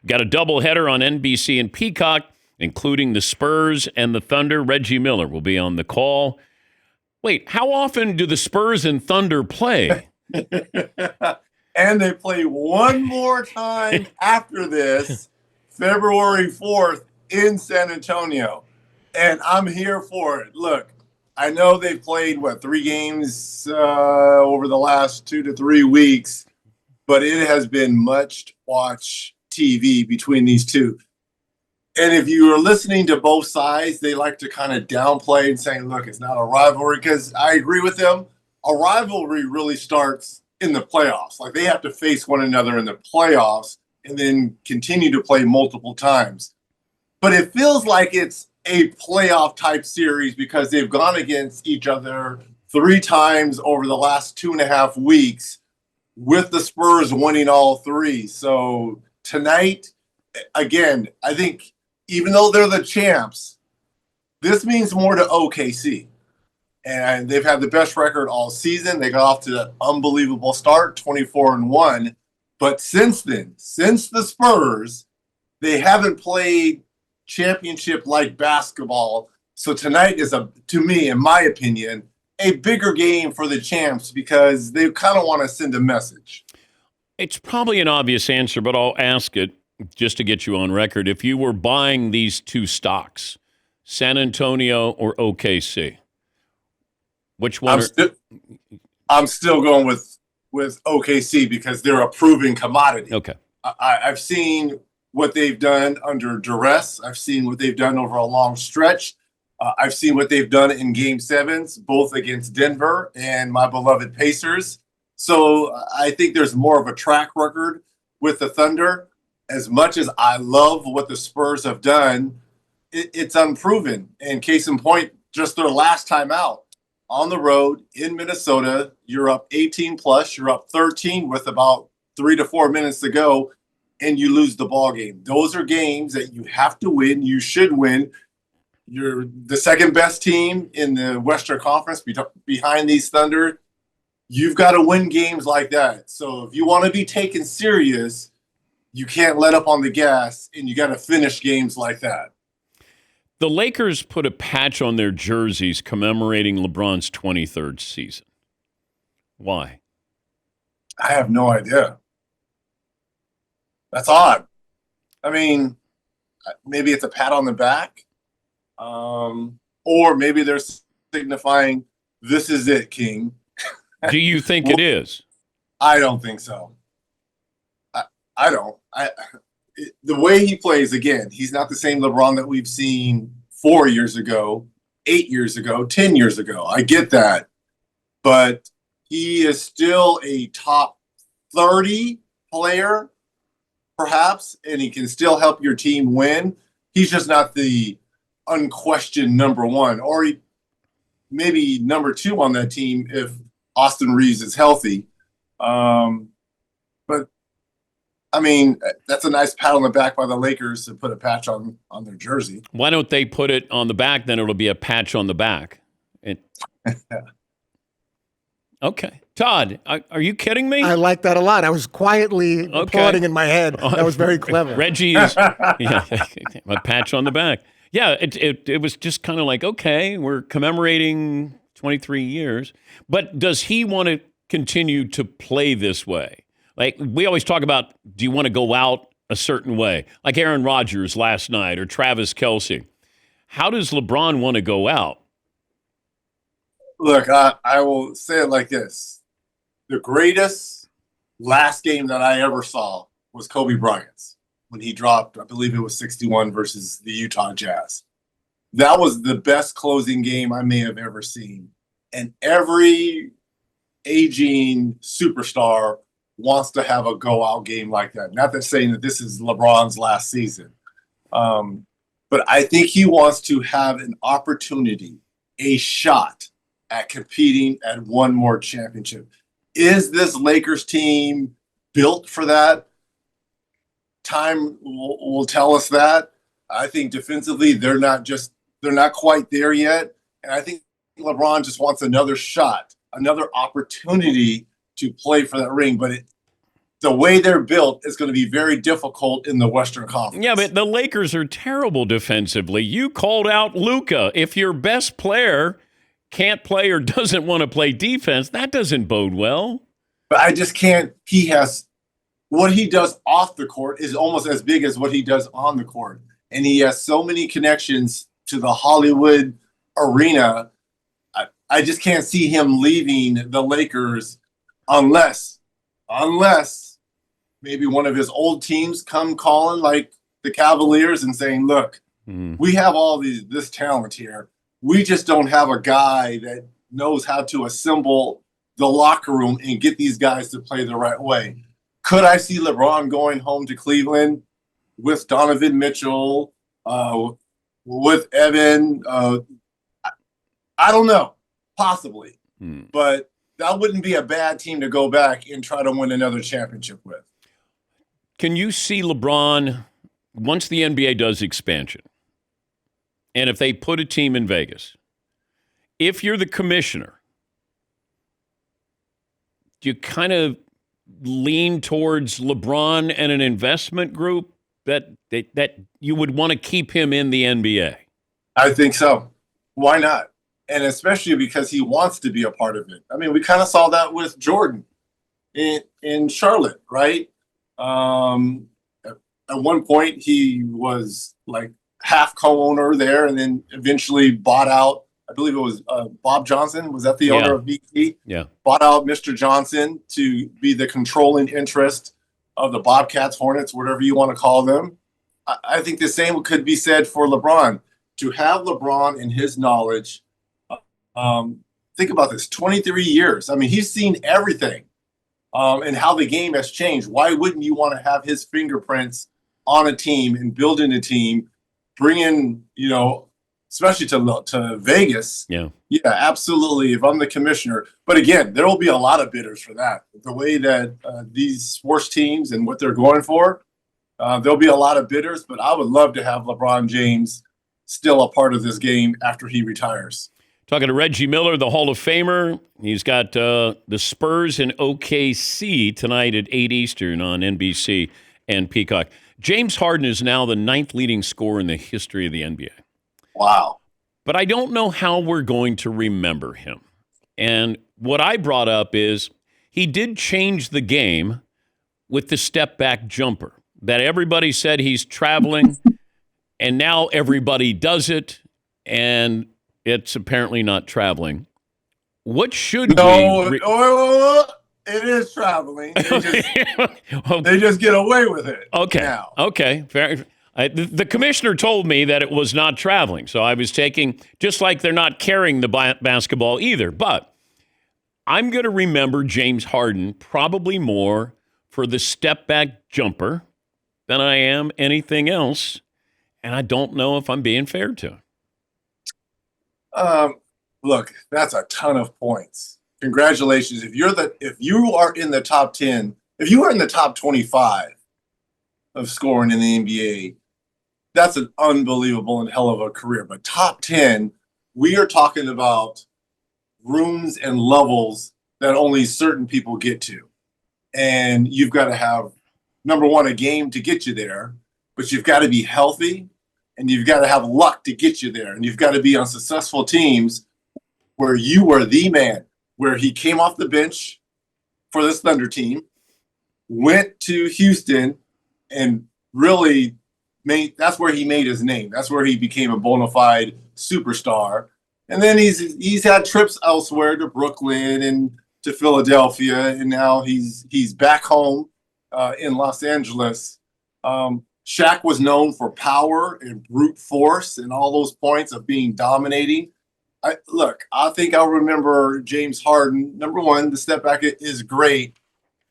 Got a doubleheader on NBC and Peacock, including the Spurs and the Thunder. Reggie Miller will be on the call. Wait, how often do the Spurs and Thunder play? And they play one more time after this, February 4th in San Antonio. And I'm here for it. Look, I know they've played, 3 games over the last 2 to 3 weeks, but it has been much watch TV between these two. And if you are listening to both sides, they like to kind of downplay and saying, look, it's not a rivalry, because I agree with them. A rivalry really starts in the playoffs. Like, they have to face one another in the playoffs and then continue to play multiple times. But it feels like it's a playoff type series because they've gone against each other 3 times over the last 2.5 weeks, with the Spurs winning all 3. So tonight, again, I think even though they're the champs, this means more to OKC. And they've had the best record all season. They got off to an unbelievable start, 24-1. But since then, since the Spurs, they haven't played championship-like basketball. So tonight is, to me, in my opinion, a bigger game for the champs because they kind of want to send a message. It's probably an obvious answer, but I'll ask it just to get you on record. If you were buying these 2 stocks, San Antonio or OKC, which one? I'm still going with OKC because they're a proven commodity. Okay. I've seen what they've done under duress. I've seen what they've done over a long stretch. I've seen what they've done in Game 7s, both against Denver and my beloved Pacers. So I think there's more of a track record with the Thunder. As much as I love what the Spurs have done, it's unproven. And case in point, just their last time out on the road in Minnesota, you're up 18 plus, you're up 13 with about 3 to 4 minutes to go, and you lose the ball game. Those are games that you have to win. You should win. You're the second best team in the Western Conference behind these Thunder. You've got to win games like that. So if you want to be taken serious, you can't let up on the gas, and you got to finish games like that. The Lakers put a patch on their jerseys commemorating LeBron's 23rd season. Why? I have no idea. That's odd. I mean, maybe it's a pat on the back. Or maybe they're signifying, this is it, King. Do you think it is? I don't think so. I don't. The way he plays, again, he's not the same LeBron that we've seen 4 years ago, 8 years ago, 10 years ago. I get that. But he is still a top 30 player, perhaps, and he can still help your team win. He's just not the unquestioned number 1, or maybe number 2 on that team if Austin Reeves is healthy. But I mean, that's a nice pat on the back by the Lakers to put a patch on their jersey. Why don't they put it on the back? Then it'll be a patch on the back. Okay. Todd, are you kidding me? I like that a lot. I was quietly applauding in my head. That was very clever. Reggie is a patch on the back. Yeah, it was just kind of like, okay, we're commemorating 23 years. But does he want to continue to play this way? Like, we always talk about, do you want to go out a certain way? Like Aaron Rodgers last night or Travis Kelce. How does LeBron want to go out? Look, I will say it like this. The greatest last game that I ever saw was Kobe Bryant's when he dropped, I believe it was 61 versus the Utah Jazz. That was the best closing game I may have ever seen. And every aging superstar wants to have a go-out game like that. Not that saying that this is LeBron's last season. But I think he wants to have an opportunity, a shot at competing at one more championship. Is this Lakers team built for that? Time will tell us that. I think defensively, they're not quite there yet. And I think LeBron just wants another shot, another opportunity to play for that ring. But the way they're built is going to be very difficult in the Western Conference. Yeah, but the Lakers are terrible defensively. You called out Luka. If your best player can't play or doesn't want to play defense, that doesn't bode well. But I just can't. What he does off the court is almost as big as what he does on the court. And he has so many connections to the Hollywood arena. I just can't see him leaving the Lakers unless maybe one of his old teams come calling, like the Cavaliers, and saying, look, we have all this talent here. We just don't have a guy that knows how to assemble the locker room and get these guys to play the right way. Could I see LeBron going home to Cleveland with Donovan Mitchell, with Evan? I don't know. Possibly. But that wouldn't be a bad team to go back and try to win another championship with. Can you see LeBron, once the NBA does expansion, and if they put a team in Vegas, if you're the commissioner, do you kind of lean towards LeBron and an investment group that you would want to keep him in the NBA? I think so. Why not? And especially because he wants to be a part of it. I mean, we kind of saw that with Jordan in Charlotte, right? At one point, he was like half co-owner there, and then eventually bought out. I believe it was Bob Johnson. Was that the owner of BT? Yeah. Bought out Mr. Johnson to be the controlling interest of the Bobcats, Hornets, whatever you want to call them. I think the same could be said for LeBron. To have LeBron and his knowledge, think about this, 23 years. I mean, he's seen everything and how the game has changed. Why wouldn't you want to have his fingerprints on a team and building a team, bringing, especially to Vegas? Yeah, absolutely. If I'm the commissioner, but again, there will be a lot of bidders for that. The way that these sports teams and what they're going for, there'll be a lot of bidders. But I would love to have LeBron James still a part of this game after he retires. Talking to Reggie Miller, the Hall of Famer. He's got the Spurs and OKC tonight at 8 Eastern on NBC and Peacock. James Harden is now the 9th leading scorer in the history of the NBA. Wow. But I don't know how we're going to remember him. And what I brought up is he did change the game with the step-back jumper. That everybody said he's traveling, and now everybody does it, and it's apparently not traveling. What should we... It is traveling. They just get away with it. Okay. Now. Okay. Fair. The commissioner told me that it was not traveling, so I was taking, just like they're not carrying the basketball either. But I'm going to remember James Harden probably more for the step-back jumper than I am anything else, and I don't know if I'm being fair to him. Look, that's a ton of points. Congratulations. If you are in the top 10, if you are in the top 25 of scoring in the NBA, that's an unbelievable and hell of a career. But top 10, we are talking about rooms and levels that only certain people get to. And you've got to have, number one, a game to get you there, but you've got to be healthy and you've got to have luck to get you there. And you've got to be on successful teams where you were the man, where he came off the bench for this Thunder team, went to Houston, and really that's where he made his name. That's where he became a bona fide superstar. And then he's had trips elsewhere to Brooklyn and to Philadelphia, and now he's back home in Los Angeles. Shaq was known for power and brute force and all those points of being dominating. I think I'll remember James Harden. Number one, the step back is great.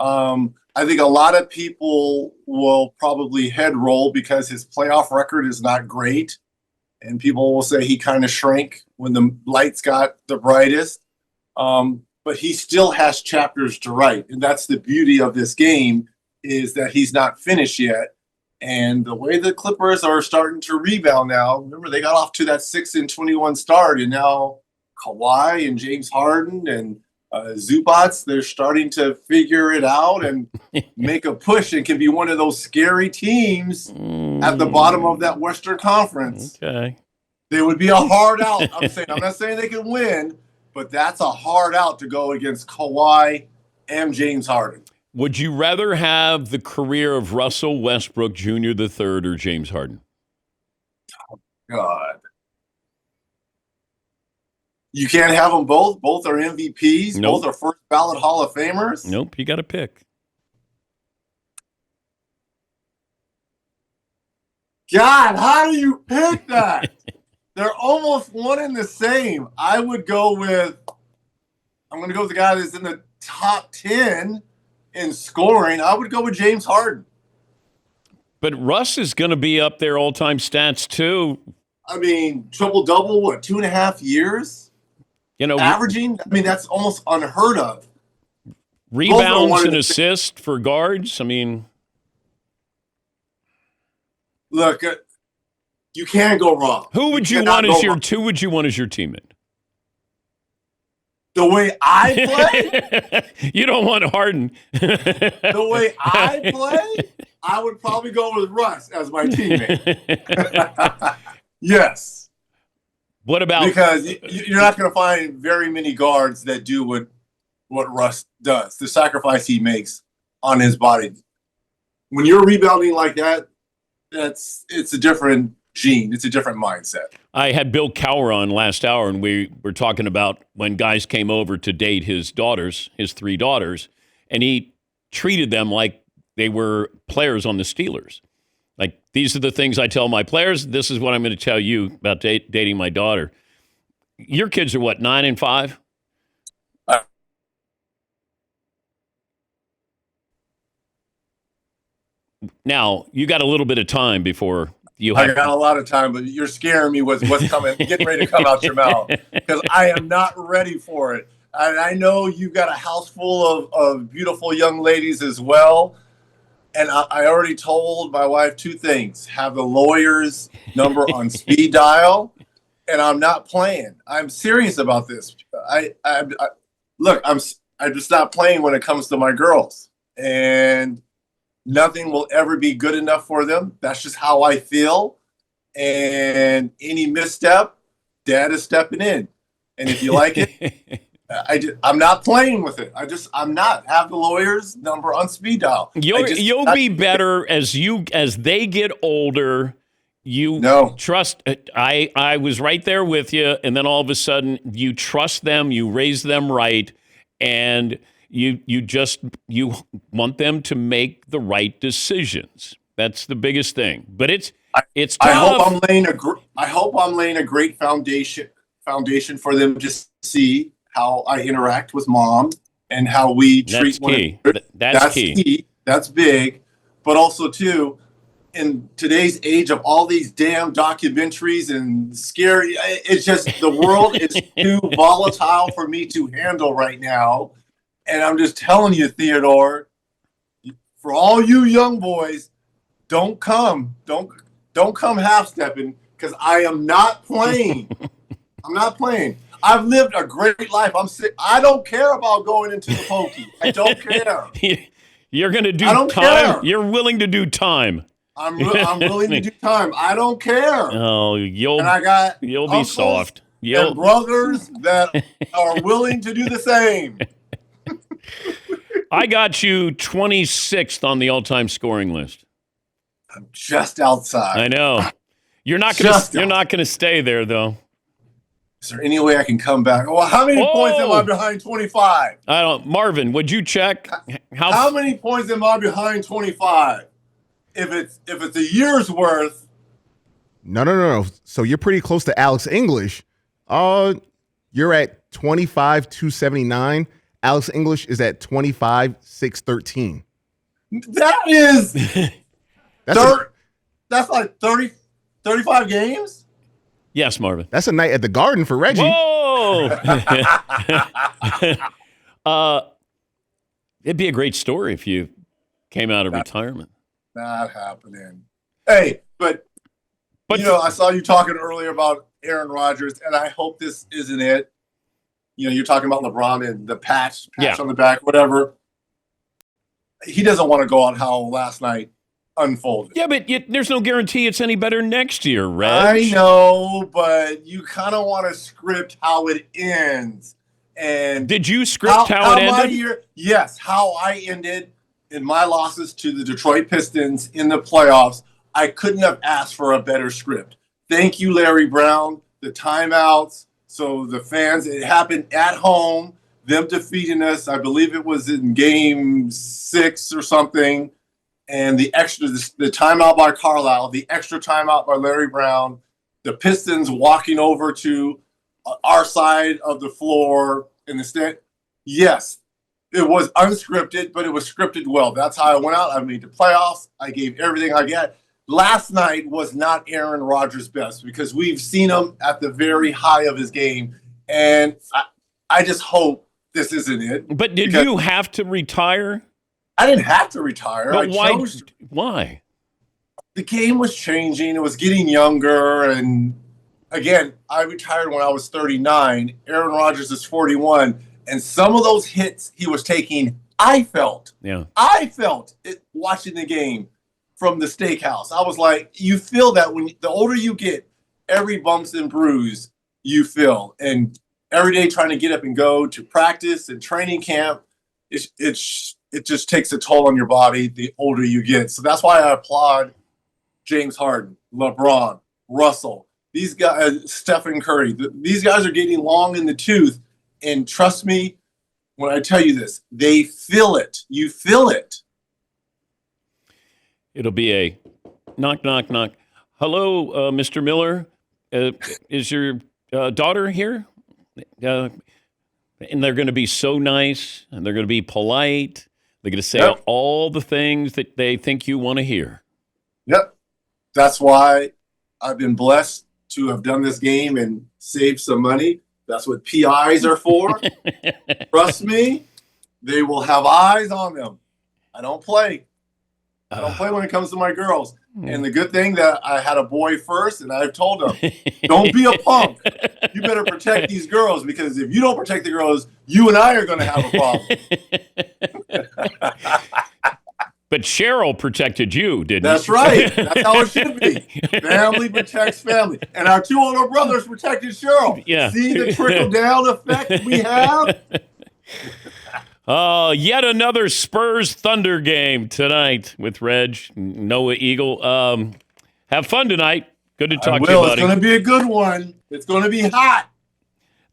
I think a lot of people will probably head roll because his playoff record is not great. And people will say he kind of shrank when the lights got the brightest. But he still has chapters to write. And that's the beauty of this game, is that he's not finished yet. And the way the Clippers are starting to rebound now, remember they got off to that 6-21 start, and now Kawhi and James Harden and Zubats, they're starting to figure it out and make a push and can be one of those scary teams at the bottom of that Western Conference. Okay. They would be a hard out. I'm not saying they can win, but that's a hard out to go against Kawhi and James Harden. Would you rather have the career of Russell Westbrook Jr. the third or James Harden? God. You can't have them both. Both are MVPs. Nope. Both are first ballot Hall of Famers. Nope, you got to pick. God, how do you pick that? They're almost one and the same. I'm going to go with the guy that's in the top 10 in scoring. I would go with James Harden. But Russ is going to be up there all-time stats too. I mean, triple-double, 2.5 years? Averaging? I mean, that's almost unheard of. Rebounds and assists for guards? I mean... Look, you can't go wrong. Who would you want as your teammate? The way I play? You don't want Harden. The way I play? I would probably go with Russ as my teammate. Yes. What about... Because you're not going to find very many guards that do what Russ does, the sacrifice he makes on his body. When you're rebounding like that, it's a different gene. It's a different mindset. I had Bill Cowher on last hour, and we were talking about when guys came over to date his daughters, his 3 daughters, and he treated them like they were players on the Steelers. Like, these are the things I tell my players. This is what I'm going to tell you about dating my daughter. Your kids are what, 9 and 5? Now, you got a little bit of time before you have... I got a lot of time, but you're scaring me with what's coming, getting ready to come out your mouth, because I am not ready for it. And I know you've got a house full of beautiful young ladies as well. And I already told my wife 2 things. Have the lawyer's number on speed dial, and I'm not playing. I'm serious about this. I'm just not playing when it comes to my girls. And nothing will ever be good enough for them. That's just how I feel. And any misstep, Dad is stepping in. And if you like it, I'm not playing with it. I'm not. Have the lawyer's number on speed dial. You'll be better as they get older. Trust. I was right there with you, and then all of a sudden you trust them, you raise them right, and you want them to make the right decisions. That's the biggest thing. But it's tough. I hope I'm laying a great foundation for them to see how I interact with Mom and how we treat one another. That's key. That's big. But also, too, in today's age of all these damn documentaries and scary, it's just the world is too volatile for me to handle right now. And I'm just telling you, Theodore, for all you young boys, don't come half-stepping, because I am not playing. I'm not playing. I've lived a great life. I'm sick. I don't care about going into the pokey. I don't care. You're going to do time. Care. You're willing to do time. I'm willing to do time. I don't care. Oh, you'll be soft. And brothers that are willing to do the same. I got you 26th on the all-time scoring list. I'm just outside. I know. You're not going to stay there, though. Is there any way I can come back? Well, how many points am I behind 25? Marvin, would you check? How many points am I behind 25? If it's a year's worth. No. So you're pretty close to Alex English. You're at 25,279. Alex English is at 25,613. That is that's like 35 games? Yes, Marvin. That's a night at the Garden for Reggie. Whoa! It'd be a great story if you came out of retirement. Not happening. Hey, but I saw you talking earlier about Aaron Rodgers, and I hope this isn't it. you're talking about LeBron and the patch Yeah. on the back, whatever. He doesn't want to go on how last night unfolded. Yeah, but there's no guarantee it's any better next year, Reg. I know, but you kind of want to script how it ends. And did you script how it ended? Yes, how I ended in my losses to the Detroit Pistons in the playoffs. I couldn't have asked for a better script. Thank you, Larry Brown. The timeouts. So the fans, it happened at home, them defeating us. I believe it was in game 6 or something. And the timeout by Carlisle, the extra timeout by Larry Brown, the Pistons walking over to our side of the floor in the stand. Yes, it was unscripted, but it was scripted well. That's how I went out. I made the playoffs. I gave everything I got. Last night was not Aaron Rodgers' best because we've seen him at the very high of his game. And I just hope this isn't it. But did you have to retire? I didn't have to retire. But why? The game was changing. It was getting younger. And again, I retired when I was 39. Aaron Rodgers is 41. And some of those hits he was taking, I felt it watching the game from the steakhouse. I was like, you feel that when the older you get, every bumps and bruise you feel. And every day trying to get up and go to practice and training camp, it just takes a toll on your body the older you get. So that's why I applaud James Harden, LeBron, Russell, these guys, Stephen Curry. These guys are getting long in the tooth. And trust me when I tell you this, they feel it. You feel it. It'll be a knock, knock, knock. Hello, Mr. Miller. Is your daughter here? And they're going to be so nice, and they're going to be polite. They're going to say all the things that they think you want to hear. Yep. That's why I've been blessed to have done this game and saved some money. That's what PIs are for. Trust me, they will have eyes on them. I don't play. I don't play when it comes to my girls. And the good thing that I had a boy first, and I've told him, don't be a punk. You better protect these girls because if you don't protect the girls, you and I are going to have a problem. But Cheryl protected you, didn't That's right. That's how it should be. Family protects family. And our 2 older brothers protected Cheryl. Yeah. See the trickle-down effect we have? Yet another Spurs Thunder game tonight with Reg, Noah Eagle. Have fun tonight. Good to talk to you, buddy. It's going to be a good one. It's going to be hot.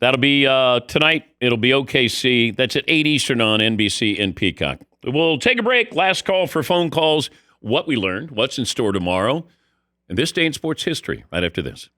That'll be tonight. It'll be OKC. That's at 8 Eastern on NBC and Peacock. We'll take a break. Last call for phone calls. What we learned, what's in store tomorrow, and this day in sports history right after this.